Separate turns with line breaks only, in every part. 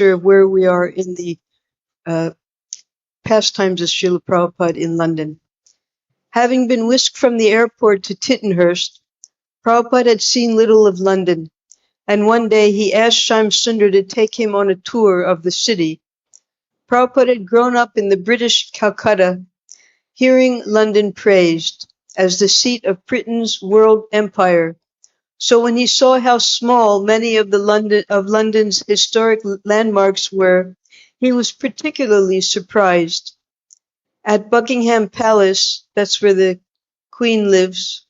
of where we are in the pastimes of Srila Prabhupada in London. Having been whisked from the airport to Tittenhurst, Prabhupada had seen little of London, and one day he asked Shyam Sundar to take him on a tour of the city. Prabhupada had grown up in the British Calcutta, hearing London praised as the seat of Britain's world empire. So when he saw how small many of London's historic landmarks were, he was particularly surprised. At Buckingham Palace, that's where the Queen lives,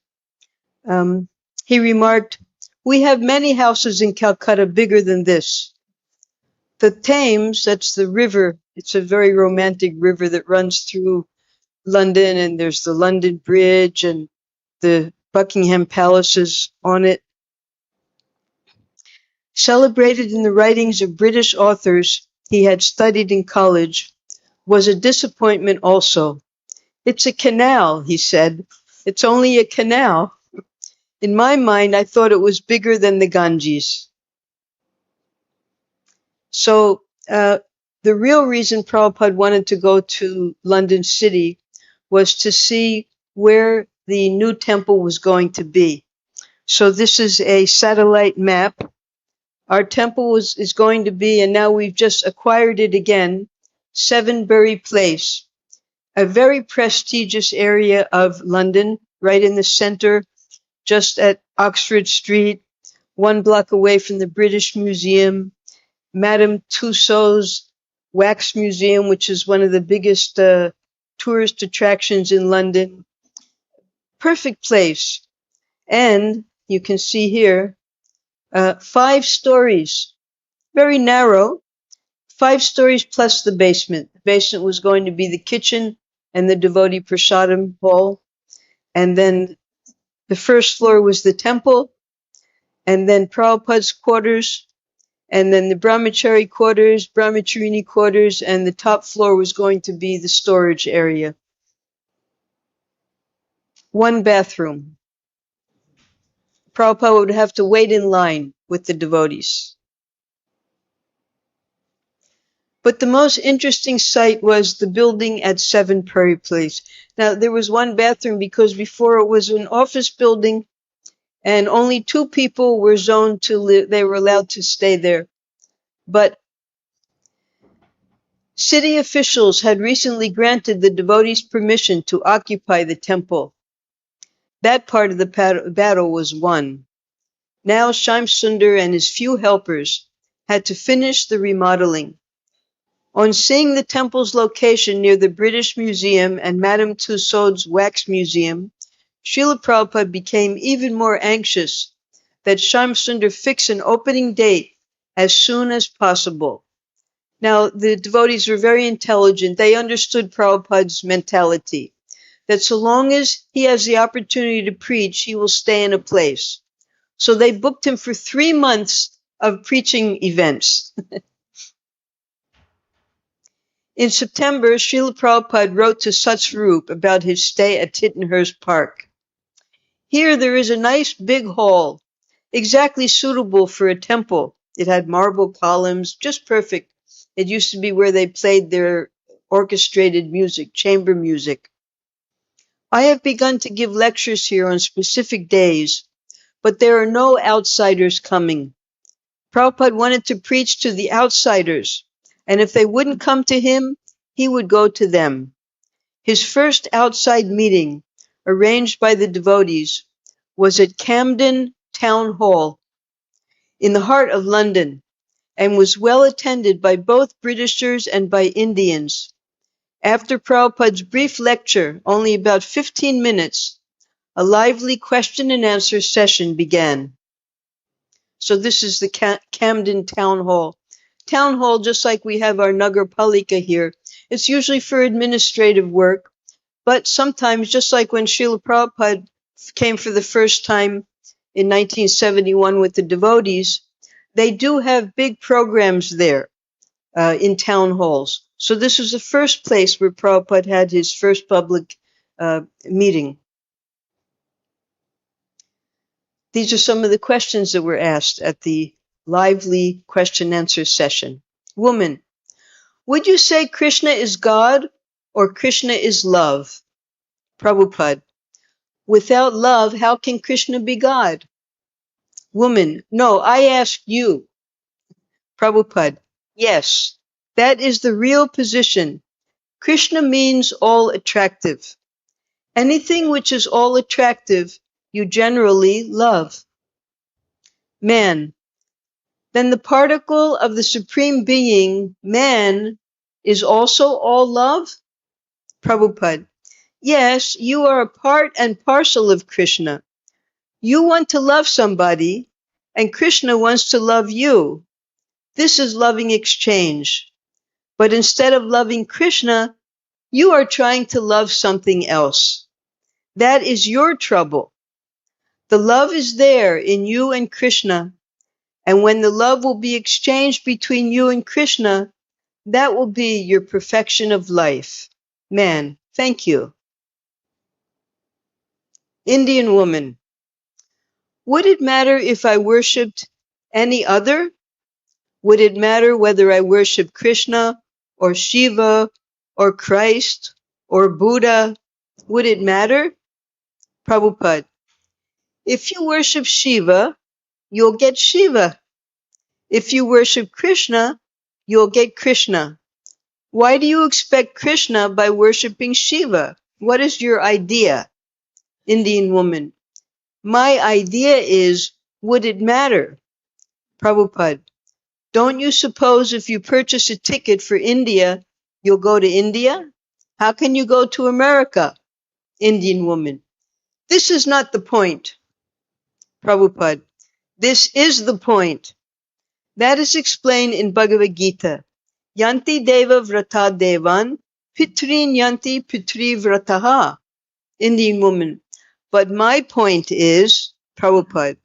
he remarked, "We have many houses in Calcutta bigger than this." The Thames, that's the river, it's a very romantic river that runs through London, and there's the London Bridge and the Buckingham Palace is on it. Celebrated in the writings of British authors he had studied in college, was a disappointment also. "It's a canal," he said. "It's only a canal. In my mind, I thought it was bigger than the Ganges." So the real reason Prabhupada wanted to go to London City was to see where the new temple was going to be. So this is a satellite map. Our temple is going to be, and now we've just acquired it again, 7 Bury Place, a very prestigious area of London, right in the center, just at Oxford Street, 1 block away from the British Museum, Madame Tussauds Wax Museum, which is one of the biggest tourist attractions in London. Perfect place. And you can see here, 5 stories, very narrow, 5 stories plus the basement. The basement was going to be the kitchen and the devotee prasadam hall. And then the first floor was the temple, and then Prabhupada's quarters, and then the brahmachari quarters, brahmacharini quarters, and the top floor was going to be the storage area. 1 bathroom. Prabhupada would have to wait in line with the devotees. But the most interesting sight was the building at 7 Bury Place. Now, there was 1 bathroom because before it was an office building and only 2 people were zoned to live. They were allowed to stay there. But city officials had recently granted the devotees permission to occupy the temple. That part of the battle was won. Now Shyam Sundar and his few helpers had to finish the remodeling. On seeing the temple's location near the British Museum and Madame Tussauds Wax Museum, Srila Prabhupada became even more anxious that Shyam Sundar fix an opening date as soon as possible. Now, the devotees were very intelligent. They understood Prabhupada's mentality, that so long as he has the opportunity to preach, he will stay in a place. So they booked him for 3 months of preaching events. In September, Srila Prabhupada wrote to Satsvarup about his stay at Tittenhurst Park. "Here there is a nice big hall, exactly suitable for a temple. It had marble columns, just perfect. It used to be where they played their orchestrated music, chamber music. I have begun to give lectures here on specific days, but there are no outsiders coming. Prabhupada wanted to preach to the outsiders, and if they wouldn't come to him, he would go to them. His first outside meeting, arranged by the devotees, was at Camden Town Hall, in the heart of London, and was well attended by both Britishers and by Indians. After Prabhupada's brief lecture, only about 15 minutes, a lively question and answer session began." So this is the Camden Town Hall. Town Hall, just like we have our Nagar Palika here, it's usually for administrative work, but sometimes, just like when Srila Prabhupada came for the first time in 1971 with the devotees, they do have big programs there in town halls. So this was the first place where Prabhupada had his first public meeting. These are some of the questions that were asked at the lively question-answer session. Woman, would you say Krishna is God or Krishna is love? Prabhupada, without love, how can Krishna be God? Woman, no, I asked you. Prabhupada, yes, that is the real position. Krishna means all attractive. Anything which is all attractive, you generally love. Man, then the particle of the Supreme Being, man, is also all love? Prabhupada, yes, you are a part and parcel of Krishna. You want to love somebody, and Krishna wants to love you. This is loving exchange. But instead of loving Krishna, you are trying to love something else. That is your trouble. The love is there in you and Krishna, and when the love will be exchanged between you and Krishna, that will be your perfection of life. Man, thank you. Indian woman, would it matter if I worshipped any other? Would it matter whether I worship Krishna or Shiva or Christ or Buddha? Would it matter? Prabhupada, if you worship Shiva, you'll get Shiva. If you worship Krishna, you'll get Krishna. Why do you expect Krishna by worshiping Shiva? What is your idea? Indian woman, my idea is, would it matter? Prabhupada, don't you suppose if you purchase a ticket for India, you'll go to India? How can you go to America? Indian woman, this is not the point. Prabhupada, this is the point. That is explained in Bhagavad-Gita. Yanti deva vrata devan, pitrin yanti pitri vrataha. Indian woman, but my point is, Prabhupada,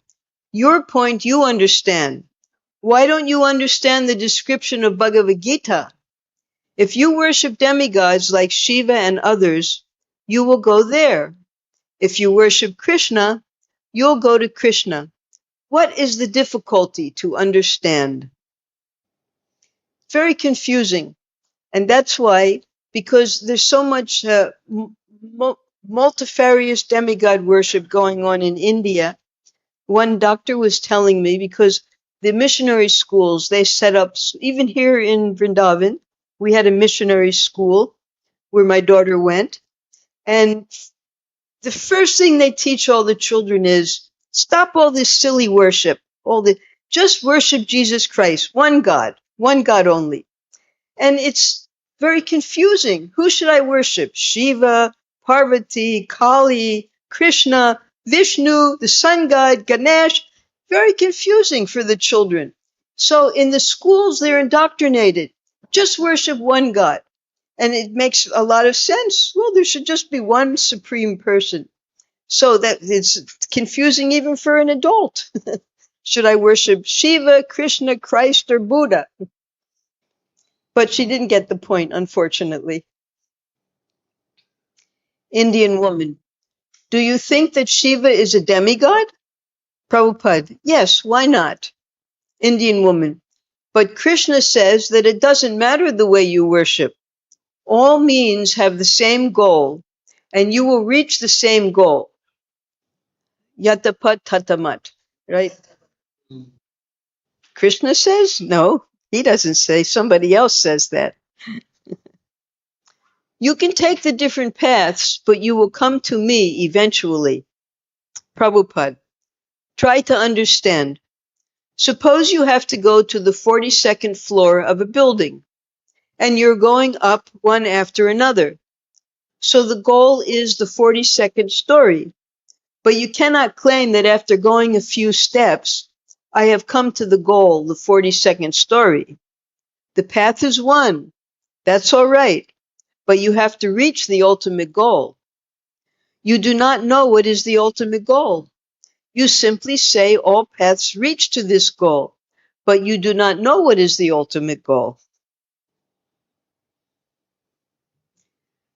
your point you understand. Why don't you understand the description of Bhagavad-Gita? If you worship demigods like Shiva and others, you will go there. If you worship Krishna, you'll go to Krishna. What is the difficulty to understand? Very confusing. And that's why, because there's so much multifarious demigod worship going on in India. One doctor was telling me, because the missionary schools, they set up, even here in Vrindavan, we had a missionary school where my daughter went. And the first thing they teach all the children is, stop all this silly worship, just worship Jesus Christ, one God only. And it's very confusing. Who should I worship? Shiva, Parvati, Kali, Krishna, Vishnu, the sun god, Ganesh. Very confusing for the children. So in the schools, they're indoctrinated. Just worship one God. And it makes a lot of sense. Well, there should just be one supreme person. So that it's confusing even for an adult. Should I worship Shiva, Krishna, Christ, or Buddha? But she didn't get the point, unfortunately. Indian woman, do you think that Shiva is a demigod? Prabhupada, yes, why not? Indian woman, but Krishna says that it doesn't matter the way you worship. All means have the same goal, and you will reach the same goal. Yatapat tatamat, right? Krishna says? No, he doesn't say. Somebody else says that. You can take the different paths, but you will come to me eventually. Prabhupada, try to understand. Suppose you have to go to the 42nd floor of a building, and you're going up one after another. So the goal is the 42nd story. But you cannot claim that after going a few steps, I have come to the goal, the 42nd story. The path is one. That's all right. But you have to reach the ultimate goal. You do not know what is the ultimate goal. You simply say all paths reach to this goal, but you do not know what is the ultimate goal.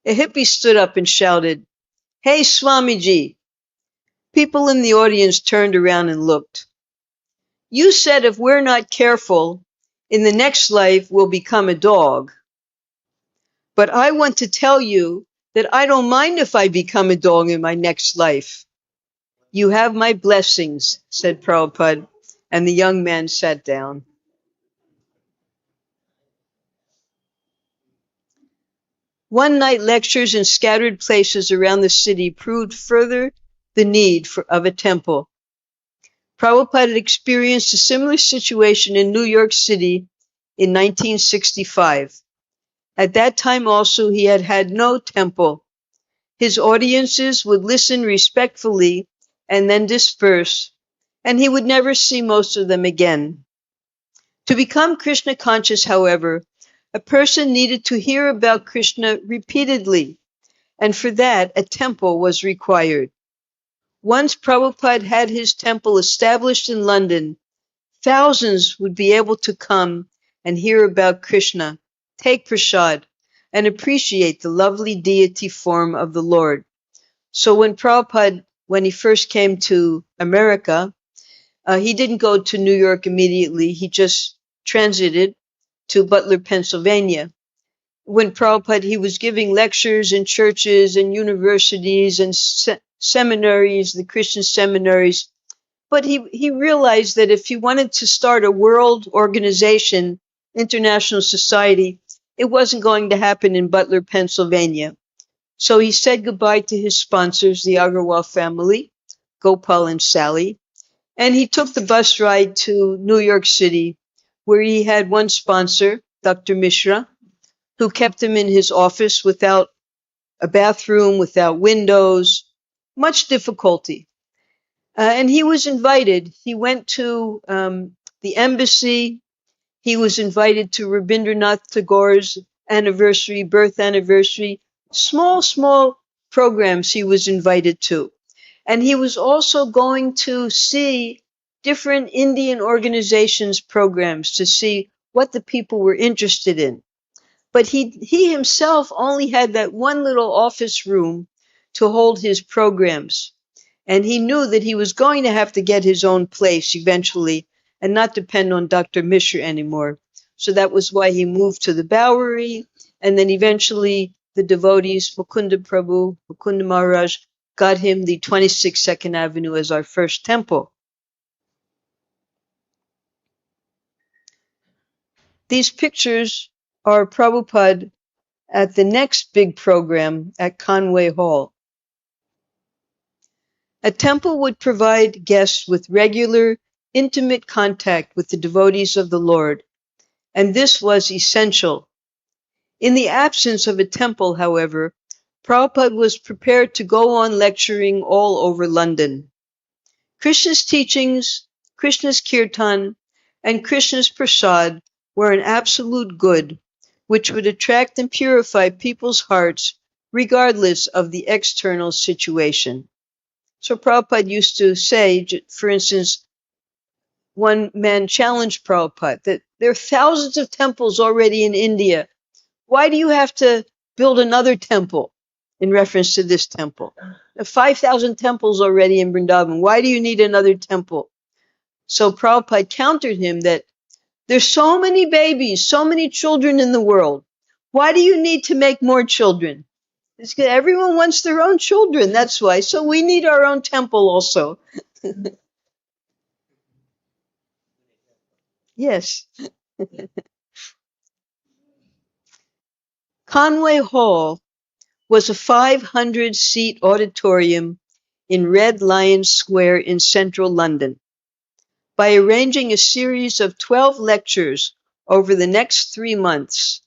A hippie stood up and shouted, "Hey, Swamiji!" People in the audience turned around and looked. You said if we're not careful, in the next life will become a dog. But I want to tell you that I don't mind if I become a dog in my next life. You have my blessings, said Prabhupada, and the young man sat down. One-night lectures in scattered places around the city proved further the need of a temple. Prabhupada had experienced a similar situation in New York City in 1965. At that time also, he had had no temple. His audiences would listen respectfully and then disperse, and he would never see most of them again. To become Krishna conscious, however, a person needed to hear about Krishna repeatedly, and for that, a temple was required. Once Prabhupada had his temple established in London, thousands would be able to come and hear about Krishna, take prasad, and appreciate the lovely deity form of the Lord. So when Prabhupada, when he first came to America, he didn't go to New York immediately. He just transited to Butler, Pennsylvania. When Prabhupada, he was giving lectures in churches and universities and seminaries, the Christian seminaries. But he realized that if he wanted to start a world organization, international society, it wasn't going to happen in Butler, Pennsylvania. So he said goodbye to his sponsors, the Agarwal family, Gopal and Sally, and he took the bus ride to New York City, where he had one sponsor, Dr. Mishra, who kept him in his office without a bathroom, without windows, much difficulty. And he was invited. He went to the embassy. He was invited to Rabindranath Tagore's birth anniversary, small programs he was invited to. And he was also going to see different Indian organizations' programs to see what the people were interested in. But he himself only had that one little office room to hold his programs. And he knew that he was going to have to get his own place eventually and not depend on Dr. Mishra anymore. So that was why he moved to the Bowery. And then eventually the devotees, Mukunda Prabhu, Mukunda Maharaj, got him the 26 Second Avenue as our first temple. These pictures are Prabhupada at the next big program at Conway Hall. A temple would provide guests with regular, intimate contact with the devotees of the Lord, and this was essential. In the absence of a temple, however, Prabhupada was prepared to go on lecturing all over London. Krishna's teachings, Krishna's kirtan, and Krishna's prasad were an absolute good, which would attract and purify people's hearts regardless of the external situation. So Prabhupada used to say, for instance, one man challenged Prabhupada that there are thousands of temples already in India. Why do you have to build another temple in reference to this temple? There are 5,000 temples already in Vrindavan. Why do you need another temple? So Prabhupada countered him that there's so many babies, so many children in the world. Why do you need to make more children? It's because everyone wants their own children, that's why. So we need our own temple also. Yes. Conway Hall was a 500-seat auditorium in Red Lion Square in central London. By arranging a series of 12 lectures over the next 3 months,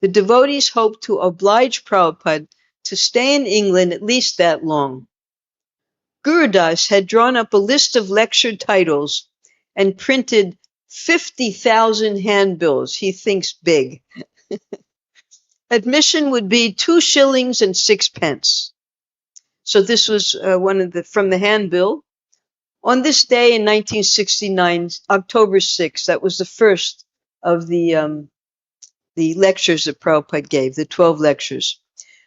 the devotees hoped to oblige Prabhupada to stay in England at least that long. Gurudas had drawn up a list of lecture titles and printed 50,000 handbills. He thinks big. Admission would be 2 shillings and 6 pence. So this was from the handbill. On this day in 1969, October 6th, that was the first of the lectures that Prabhupada gave, the 12 lectures.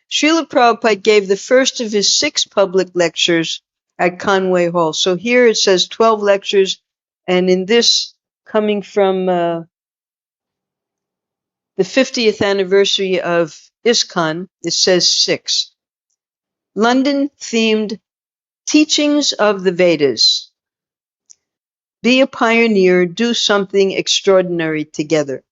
Srila Prabhupada gave the first of his 6 public lectures at Conway Hall. So here it says 12 lectures, and in this, coming from the 50th anniversary of ISKCON, it says 6. London themed Teachings of the Vedas. Be a pioneer, do something extraordinary together.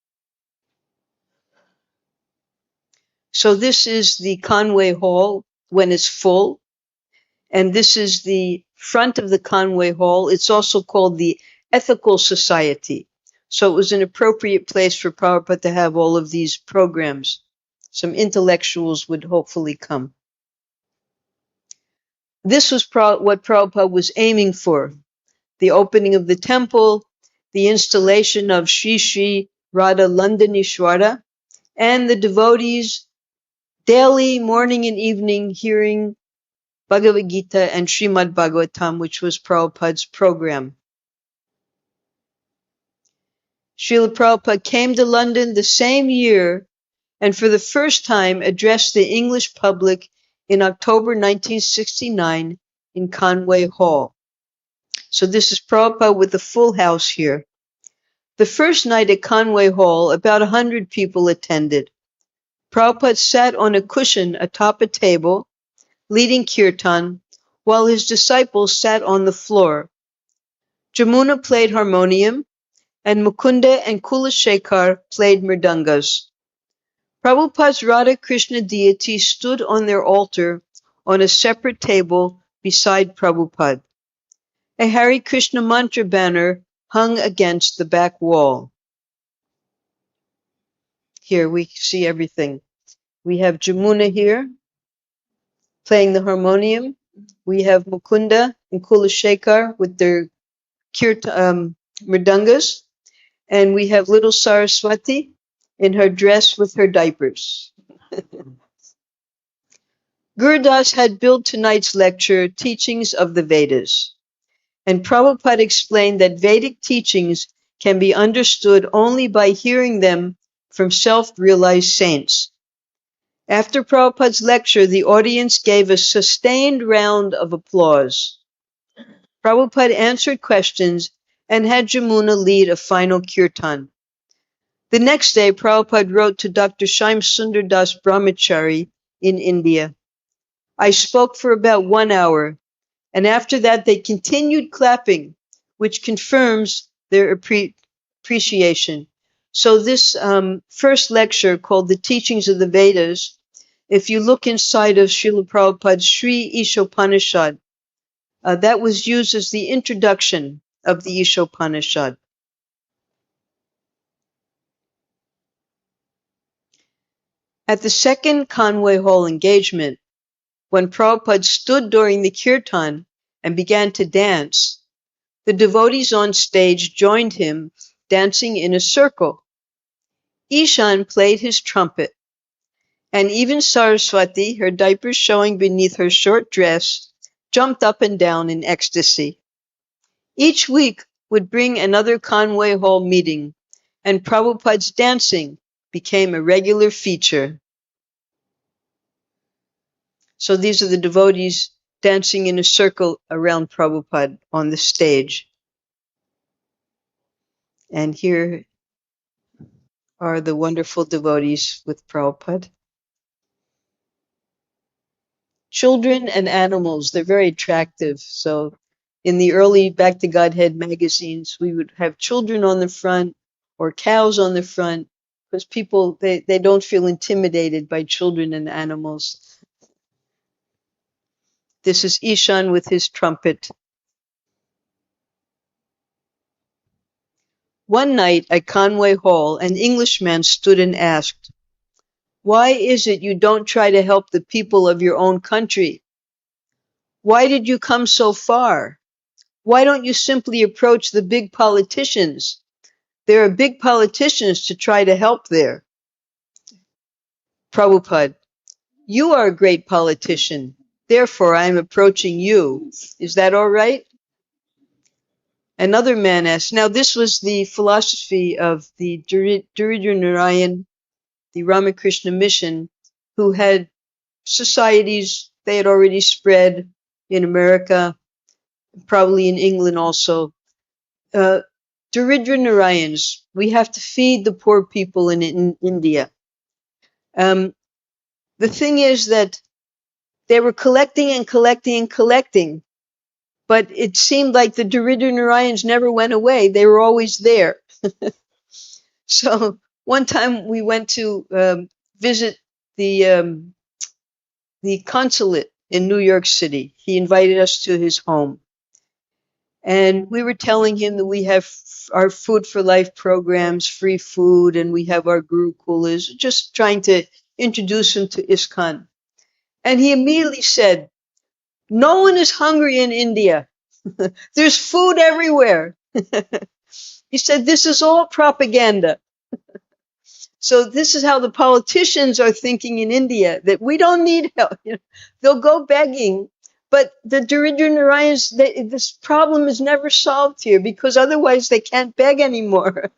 So this is the Conway Hall when it's full. And this is the front of the Conway Hall. It's also called the Ethical Society. So it was an appropriate place for Prabhupada to have all of these programs. Some intellectuals would hopefully come. This was what Prabhupada was aiming for. The opening of the temple, the installation of Sri Sri Radha Landanishwara, and the devotees daily, morning and evening, hearing Bhagavad-Gita and Srimad Bhagavatam, which was Prabhupada's program. Srila Prabhupada came to London the same year and for the first time addressed the English public in October 1969 in Conway Hall. So this is Prabhupada with the full house here. The first night at Conway Hall, about 100 people attended. Prabhupada sat on a cushion atop a table, leading kirtan, while his disciples sat on the floor. Jamuna played harmonium, and Mukunda and Kulashekar played mridangas. Prabhupada's Radha Krishna deity stood on their altar on a separate table beside Prabhupada. A Hare Krishna mantra banner hung against the back wall. Here we see everything. We have Jamuna here playing the harmonium. We have Mukunda and Kulashekar with their mridangas. And we have little Saraswati in her dress with her diapers. Gurudas had billed tonight's lecture, Teachings of the Vedas. And Prabhupada explained that Vedic teachings can be understood only by hearing them from self-realized saints. After Prabhupada's lecture, the audience gave a sustained round of applause. Prabhupada answered questions and had Jamuna lead a final kirtan. The next day, Prabhupada wrote to Dr. Shyam Sundar Das Brahmachari in India. I spoke for about 1 hour, and after that they continued clapping, which confirms their appreciation. So this first lecture, called The Teachings of the Vedas, if you look inside of Srila Prabhupada's Sri Ishopanishad, that was used as the introduction of the Ishopanishad. At the second Conway Hall engagement, when Prabhupada stood during the kirtan and began to dance, the devotees on stage joined him, dancing in a circle. Ishan played his trumpet, and even Saraswati, her diapers showing beneath her short dress, jumped up and down in ecstasy. Each week would bring another Conway Hall meeting, and Prabhupada's dancing became a regular feature. So these are the devotees dancing in a circle around Prabhupada on the stage. And here are the wonderful devotees with Prabhupada. Children and animals, they're very attractive. So in the early Back to Godhead magazines, we would have children on the front or cows on the front, because people, they don't feel intimidated by children and animals. This is Ishan with his trumpet. One night at Conway Hall, an Englishman stood and asked, "Why is it you don't try to help the people of your own country? Why did you come so far? Why don't you simply approach the big politicians? There are big politicians to try to help there." Prabhupada, you are a great politician. Therefore, I am approaching you. Is that all right? Another man asked. Now, this was the philosophy of the Daridra Narayan, the Ramakrishna mission, who had societies, they had already spread in America, probably in England also. Daridra Narayans. We have to feed the poor people in India. The thing is that they were collecting and collecting and collecting, but it seemed like the Daridra Narayans never went away. They were always there. So one time we went to visit the consulate in New York City. He invited us to his home. And we were telling him that we have our Food for Life programs, free food, and we have our Gurukulas, just trying to introduce him to ISKCON. And he immediately said, "No one is hungry in India. There's food everywhere." He said, "This is all propaganda." So this is how the politicians are thinking in India, that we don't need help. They'll go begging. But the Daridra Narayans, this problem is never solved here because otherwise they can't beg anymore.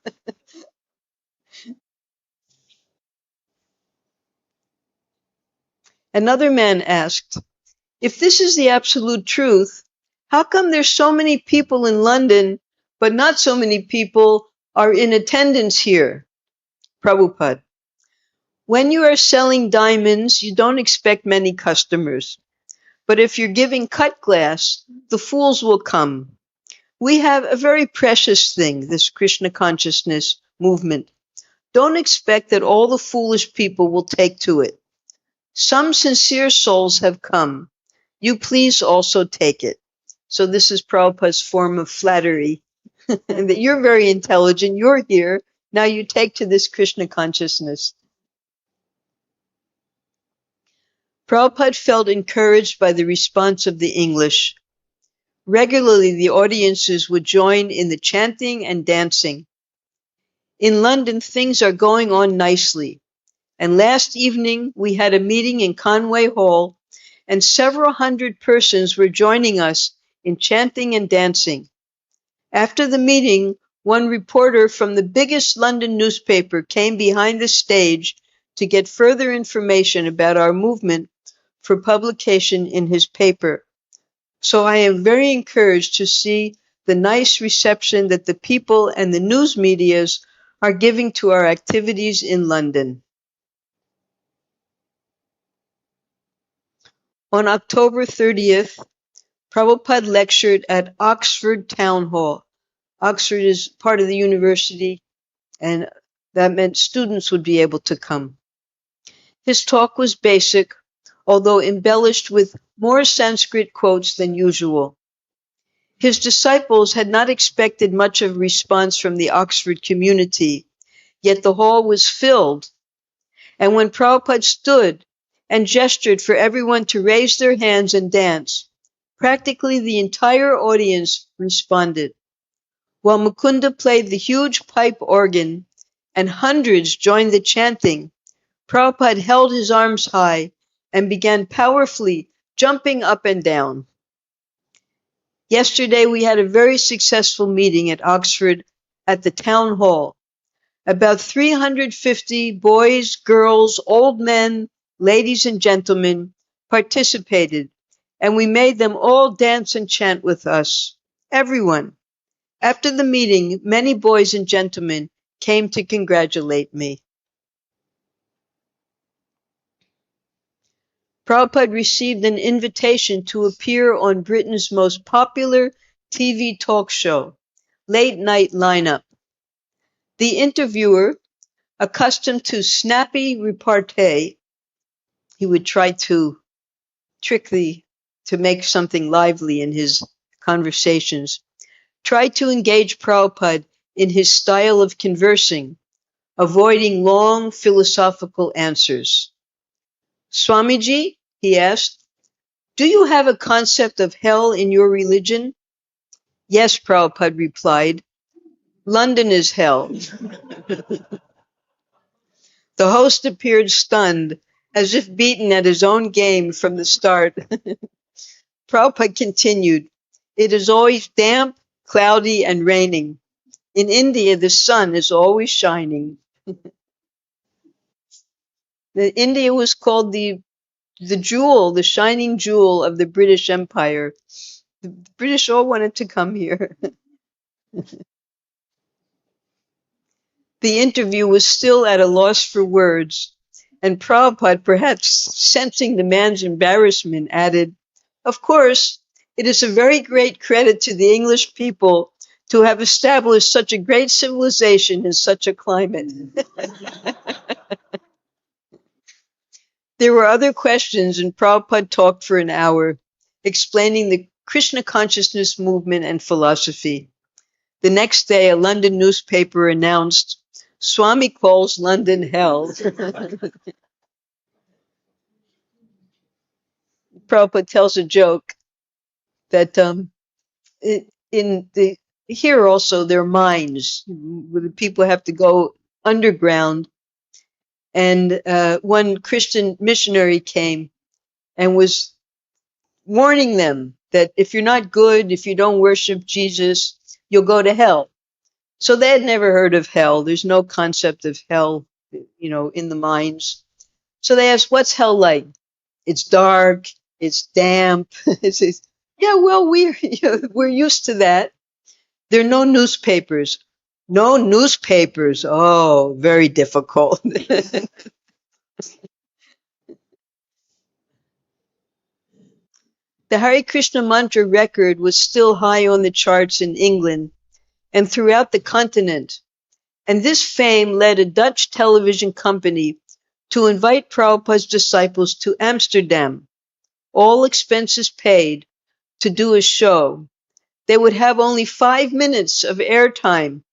Another man asked, "If this is the absolute truth, how come there's so many people in London, but not so many people are in attendance here?" Prabhupada: "When you are selling diamonds, you don't expect many customers. But if you're giving cut glass, the fools will come. We have a very precious thing, this Krishna consciousness movement. Don't expect that all the foolish people will take to it. Some sincere souls have come. You please also take it." So this is Prabhupada's form of flattery. And that you're very intelligent, you're here, now you take to this Krishna consciousness. Prabhupada felt encouraged by the response of the English. Regularly, the audiences would join in the chanting and dancing. In London, things are going on nicely. And last evening, we had a meeting in Conway Hall, and several hundred persons were joining us in chanting and dancing. After the meeting, one reporter from the biggest London newspaper came behind the stage to get further information about our movement for publication in his paper. So I am very encouraged to see the nice reception that the people and the news medias are giving to our activities in London. On October 30th, Prabhupada lectured at Oxford Town Hall. Oxford is part of the university, and that meant students would be able to come. His talk was basic, although embellished with more Sanskrit quotes than usual. His disciples had not expected much of a response from the Oxford community, yet the hall was filled. And when Prabhupada stood and gestured for everyone to raise their hands and dance, practically the entire audience responded. While Mukunda played the huge pipe organ and hundreds joined the chanting, Prabhupada held his arms high and began powerfully jumping up and down. Yesterday, we had a very successful meeting at Oxford at the town hall. About 350 boys, girls, old men, ladies, and gentlemen participated, and we made them all dance and chant with us. Everyone. After the meeting, many boys and gentlemen came to congratulate me. Prabhupada received an invitation to appear on Britain's most popular TV talk show, Late Night Lineup. The interviewer, accustomed to snappy repartee, he would try to to make something lively in his conversations, tried to engage Prabhupada in his style of conversing, avoiding long philosophical answers. "Swamiji," he asked, "do you have a concept of hell in your religion?" "Yes," Prabhupada replied, "London is hell." The host appeared stunned, as if beaten at his own game from the start. Prabhupada continued, "It is always damp, cloudy, and raining. In India, the sun is always shining." India was called the jewel, the shining jewel of the British Empire. The British all wanted to come here. The interview was still at a loss for words, and Prabhupada, perhaps sensing the man's embarrassment, added, "Of course, it is a very great credit to the English people to have established such a great civilization in such a climate." There were other questions, and Prabhupada talked for an hour, explaining the Krishna consciousness movement and philosophy. The next day, a London newspaper announced, "Swami calls London hell." Prabhupada tells a joke that here also there are mines where the people have to go underground, and one Christian missionary came and was warning them that if you're not good, if you don't worship Jesus, you'll go to hell. So they had never heard of hell. There's no concept of hell, in the mines. So they asked, "What's hell like?" "It's dark, it's damp." Yeah, well, we're used to that. There are no newspapers. No newspapers. Oh, very difficult. The Hare Krishna mantra record was still high on the charts in England and throughout the continent, and this fame led a Dutch television company to invite Prabhupada's disciples to Amsterdam, all expenses paid, to do a show. They would have only 5 minutes of airtime,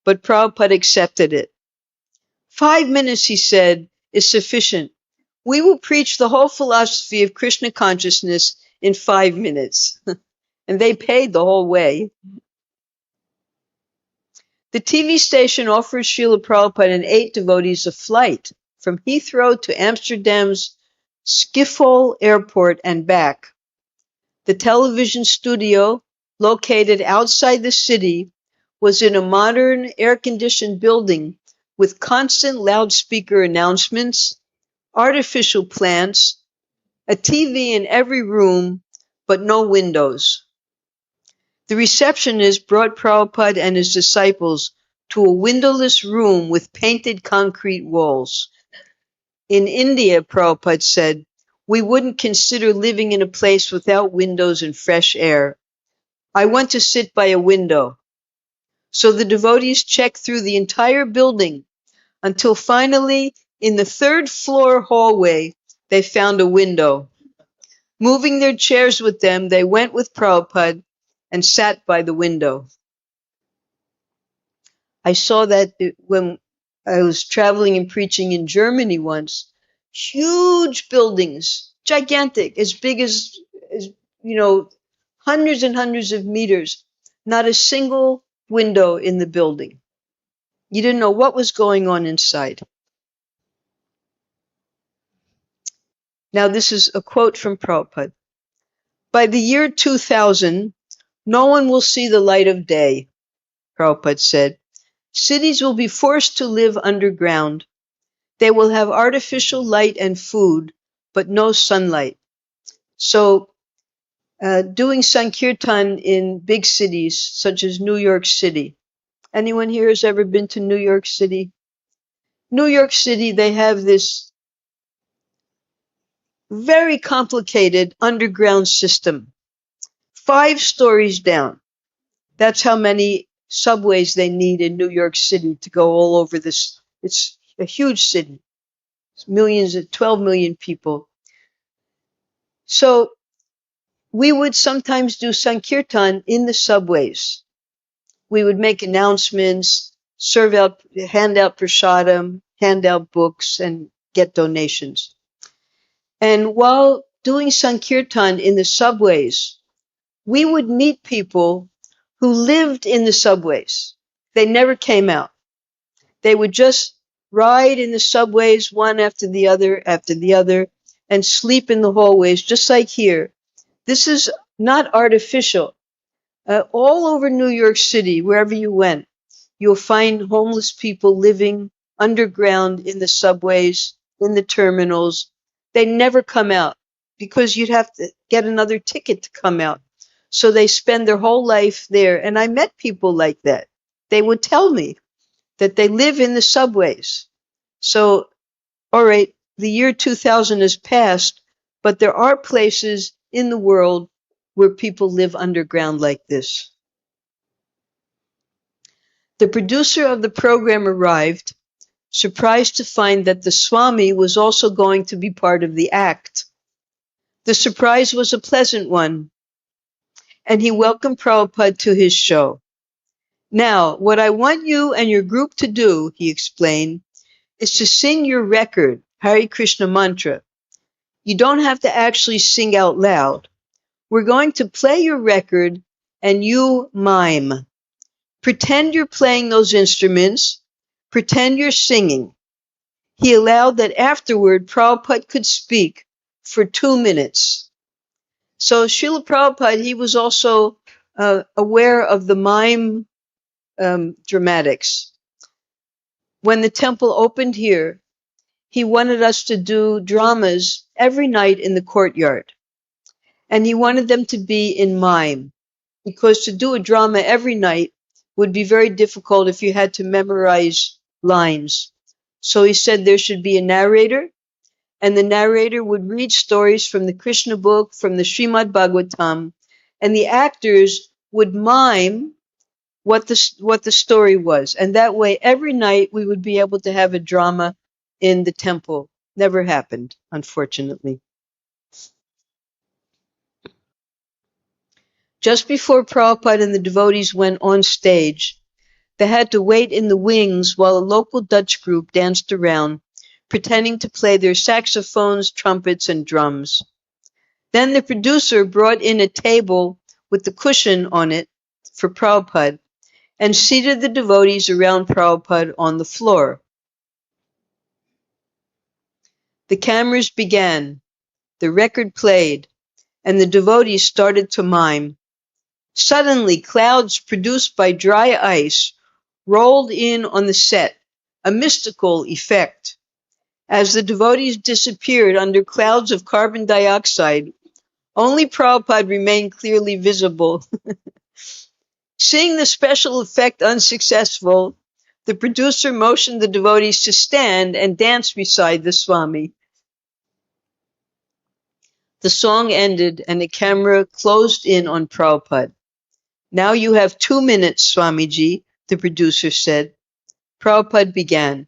but Prabhupada accepted it. 5 minutes, he said, is sufficient. We will preach the whole philosophy of Krishna consciousness in 5 minutes. And they paid the whole way. The TV station offered Srila Prabhupada and 8 devotees a flight from Heathrow to Amsterdam's Schiphol Airport and back. The television studio, located outside the city, was in a modern, air-conditioned building with constant loudspeaker announcements, artificial plants, a TV in every room, but no windows. The receptionist brought Prabhupada and his disciples to a windowless room with painted concrete walls. In India, Prabhupada said, we wouldn't consider living in a place without windows and fresh air. I want to sit by a window. So the devotees checked through the entire building until finally, in the 3rd floor hallway, they found a window. Moving their chairs with them, they went with Prabhupada and sat by the window. I saw that when I was traveling and preaching in Germany once. Huge buildings, gigantic, as big as hundreds and hundreds of meters. Not a single window in the building. You didn't know what was going on inside. Now, this is a quote from Prabhupada. By the year 2000, no one will see the light of day, Prabhupada said. Cities will be forced to live underground. They will have artificial light and food, but no sunlight. So, doing Sankirtan in big cities, such as New York City. Anyone here has ever been to New York City? New York City, they have this very complicated underground system. 5 stories down. That's how many subways they need in New York City to go all over this. It's a huge city. It's 12 million people. So we would sometimes do Sankirtan in the subways. We would make announcements, hand out prasadam, hand out books, and get donations. And while doing Sankirtan in the subways, we would meet people who lived in the subways. They never came out. They would just ride in the subways one after the other, and sleep in the hallways, just like here. This is not artificial. All over New York City, wherever you went, you'll find homeless people living underground in the subways, in the terminals. They never come out because you'd have to get another ticket to come out. So they spend their whole life there. And I met people like that. They would tell me, that they live in the subways. So, all right, the year 2000 has passed, but there are places in the world where people live underground like this. The producer of the program arrived, surprised to find that the Swami was also going to be part of the act. The surprise was a pleasant one, and he welcomed Prabhupada to his show. Now, what I want you and your group to do, he explained, is to sing your record, Hare Krishna mantra. You don't have to actually sing out loud. We're going to play your record and you mime. Pretend you're playing those instruments. Pretend you're singing. He allowed that afterward Prabhupada could speak for 2 minutes. So Srila Prabhupada, he was also aware of the mime dramatics. When the temple opened here, he wanted us to do dramas every night in the courtyard. And he wanted them to be in mime, because to do a drama every night would be very difficult if you had to memorize lines. So he said there should be a narrator, and the narrator would read stories from the Krishna book, from the Srimad Bhagavatam, and the actors would mime what the story was. And that way, every night we would be able to have a drama in the temple. Never happened, unfortunately. Just before Prabhupada and the devotees went on stage, they had to wait in the wings while a local Dutch group danced around, pretending to play their saxophones, trumpets, and drums. Then the producer brought in a table with the cushion on it for Prabhupada and seated the devotees around Prabhupada on the floor. The cameras began, the record played, and the devotees started to mime. Suddenly, clouds produced by dry ice rolled in on the set, a mystical effect. As the devotees disappeared under clouds of carbon dioxide, only Prabhupada remained clearly visible. Seeing the special effect unsuccessful, the producer motioned the devotees to stand and dance beside the Swami. The song ended and the camera closed in on Prabhupada. Now you have 2 minutes, Swamiji, the producer said. Prabhupada began.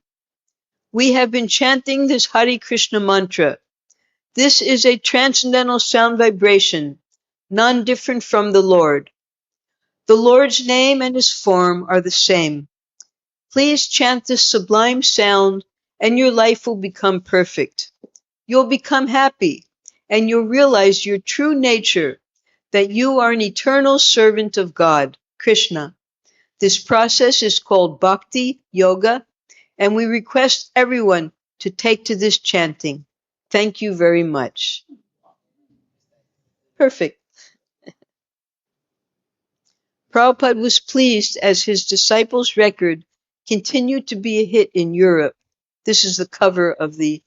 We have been chanting this Hare Krishna mantra. This is a transcendental sound vibration, none different from the Lord. The Lord's name and his form are the same. Please chant this sublime sound and your life will become perfect. You'll become happy and you'll realize your true nature, that you are an eternal servant of God, Krishna. This process is called bhakti-yoga, and we request everyone to take to this chanting. Thank you very much. Perfect. Prabhupada was pleased as his disciples' record continued to be a hit in Europe. This is the cover of the,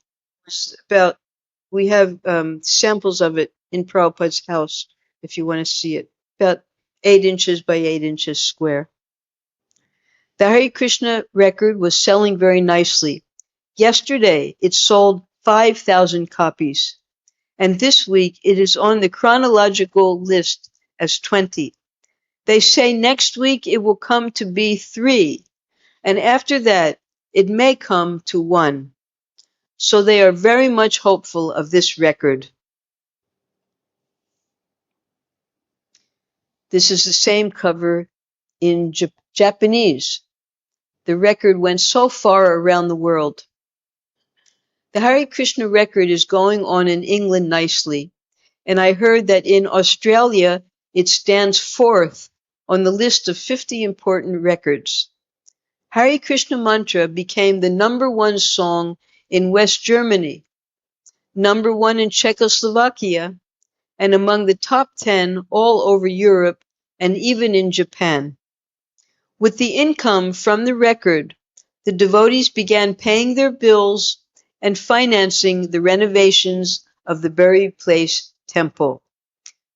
we have samples of it in Prabhupada's house if you want to see it. About 8 inches by 8 inches square. The Hare Krishna record was selling very nicely. Yesterday, it sold 5,000 copies. And this week, it is on the chronological list as 20. They say next week it will come to be 3. And after that, it may come to 1. So they are very much hopeful of this record. This is the same cover in Japanese. The record went so far around the world. The Hare Krishna record is going on in England nicely, and I heard that in Australia it stands 4th on the list of 50 important records. Hare Krishna mantra became the #1 song in West Germany, #1 in Czechoslovakia, and among the top 10 all over Europe and even in Japan. With the income from the record, the devotees began paying their bills and financing the renovations of the buried place temple.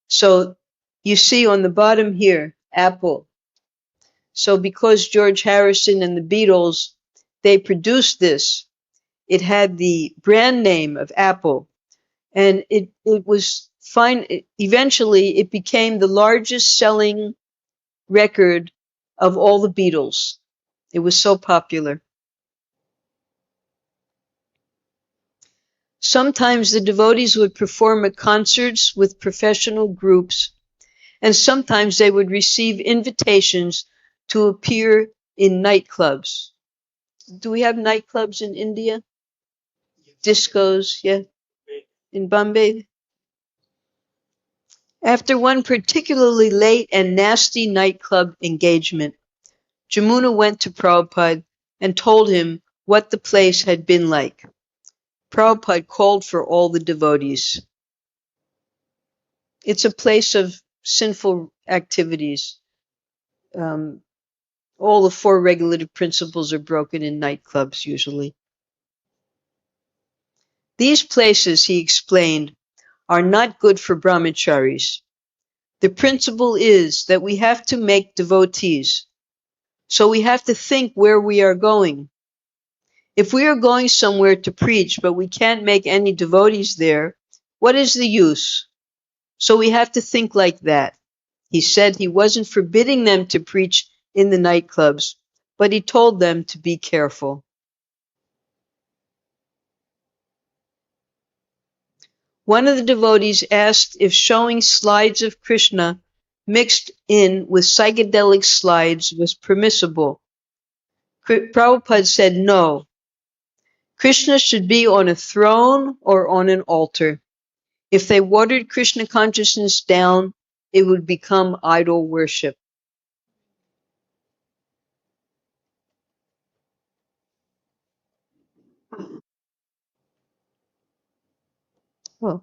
So you see on the bottom here, apple. So because George Harrison and the Beatles, they produced this, it had the brand name of Apple, and it was fine. Eventually, it became the largest selling record of all the Beatles. It was so popular. Sometimes the devotees would perform at concerts with professional groups, and sometimes they would receive invitations to appear in nightclubs. Do we have nightclubs in India? Discos, yeah, in Bombay. After one particularly late and nasty nightclub engagement, Jamuna went to Prabhupada and told him what the place had been like. Prabhupada called for all the devotees. It's a place of sinful activities. All the four regulative principles are broken in nightclubs usually. These places, he explained, are not good for brahmacharis. The principle is that we have to make devotees. So we have to think where we are going. If we are going somewhere to preach, but we can't make any devotees there, what is the use? So we have to think like that. He said he wasn't forbidding them to preach in the nightclubs, but he told them to be careful. One of the devotees asked if showing slides of Krishna mixed in with psychedelic slides was permissible. Prabhupada said no. Krishna should be on a throne or on an altar. If they watered Krishna consciousness down, it would become idol worship. Oh,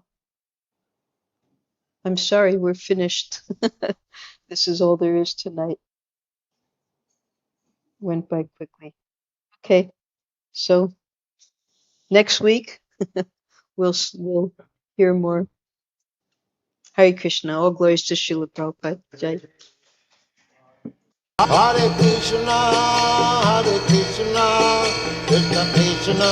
I'm sorry, we're finished. This is all there is tonight. Went by quickly. Okay, so next week we'll hear more. Hare Krishna. All glories to Srila Prabhupada. Jai.
Hare Krishna, Krishna Krishna,